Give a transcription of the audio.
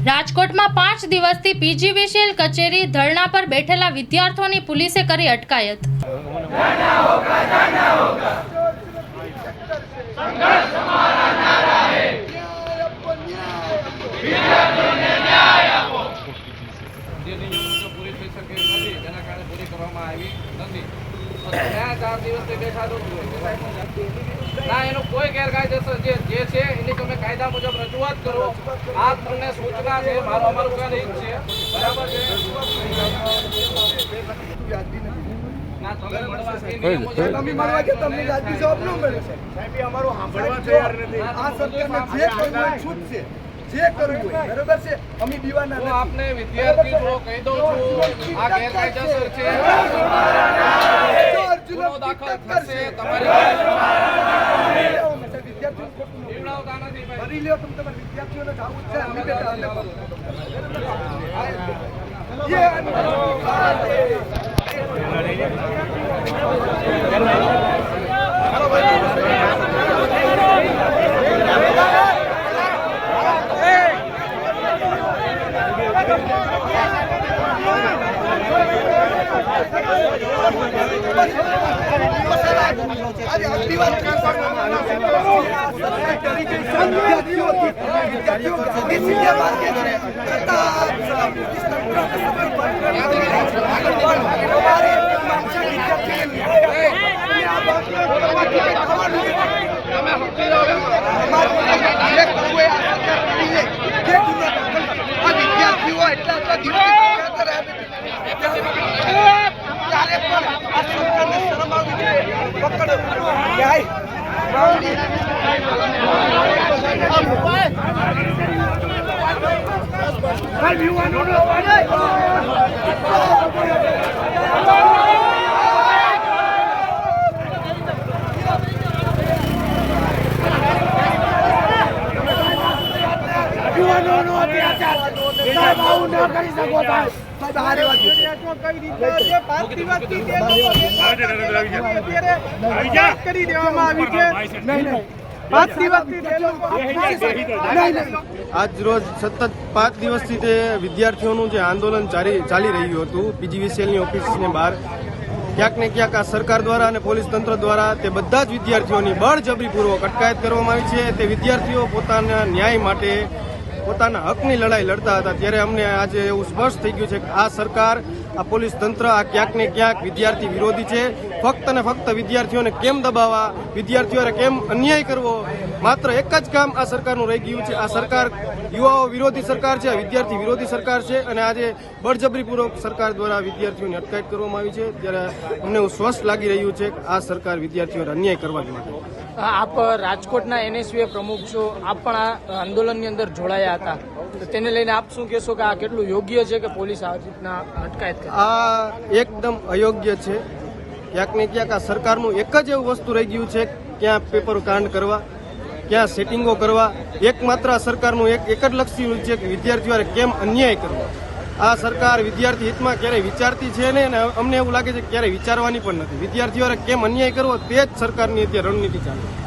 રાજકોટમાં 5 દિવસથી પીજીવીસીએલ કચેરી ધરણા પર બેઠેલા વિદ્યાર્થીઓની પોલીસે કરી અટકાયત। कोई गैरकायदेसर कायदा मुजब रजूआत करो। आ तमने सूचना है, मारो अमर का नहीं है, बराबर है। ना તમે મળવા તમે મળવા કે તમને રાજ્ય જવાબ ન મળે સાહેબ અમારો સાંભળવા તૈયાર નથી। આ સરકારને જે કરવું હોય છૂટ છે, જે કરવું હોય બરાબર છે। અમે દીવાના નથી। આપને વિદ્યાર્થી જો કહી દઉં છું આ ગેરકાયદેસર છે, ગુનો દાખલ થશે। તમારી નિવડાવતા નથી ભાઈ, ભરી લ્યો તમે તમારા વિદ્યાર્થીઓને જાવું છે। અમે બેટા આજ રોજ સતત 5 દિવસથી તે વિદ્યાર્થીઓનું જે આંદોલન ચાલી રહ્યું હતું પીજીવીસીએલની ઓફિસની બહાર, ક્યાંક ને ક્યાંક આ સરકાર દ્વારા અને પોલીસ તંત્ર દ્વારા તે બધા જ વિદ્યાર્થીઓની બળજબરીપૂર્વક અટકાયત કરવામાં આવી છે। તે વિદ્યાર્થીઓ પોતાના ન્યાય માટે પોતાના હકની લડાઈ લડતા હતા, ત્યારે અમને આજે એવું સ્પષ્ટ થઈ ગયું છે કે આ સરકાર, આ પોલીસ તંત્ર આ ક્યાંક ને ક્યાંક વિદ્યાર્થી વિરોધી છે। ફક્ત ને ફક્ત વિદ્યાર્થીઓને કેમ દબાવવા, વિદ્યાર્થીઓને કેમ અન્યાય કરવો, માત્ર એક જ કામ આ સરકારનું રહી ગયું છે। આ સરકાર યુવાઓ વિરોધી સરકાર છે, વિદ્યાર્થી વિરોધી સરકાર છે અને આજે બળજબરીપૂર્વક સરકાર દ્વારા વિદ્યાર્થીઓની અટકાયત કરવામાં આવી છે। ત્યારે અમને એવું સ્પષ્ટ લાગી રહ્યું છે કે આ સરકાર વિદ્યાર્થીઓને અન્યાય કરવા જ માટે। આપ રાજકોટના એનએસયુએ પ્રમુખ છો, આપ પણ આ આંદોલનની અંદર જોડાયા હતા, તો તેને લઈને આપ શું કહેશો કે આ કેટલું યોગ્ય છે કે પોલીસ આ રીતના અટકાયત કરે? આ એકદમ અયોગ્ય છે। ક્યાંક ને ક્યાંક આ સરકારનું એક જ એવું વસ્તુ રહી ગયું છે, ક્યાં પેપર કાંડ કરવા, ક્યાં સેટિંગો કરવા। એકમાત્ર આ સરકારનું એક જ લક્ષ્ય છે કે વિદ્યાર્થીઓને કેમ અન્યાય કરવો। આ સરકાર વિદ્યાર્થી હિતમાં ક્યારેય વિચારતી છે ને, અને અમને એવું લાગે છે કે ક્યારેય વિચારવાની પણ નથી। વિદ્યાર્થીઓને કેમ અન્યાય કરવો તે જ સરકારની અત્યારે રણનીતિ ચાલે છે।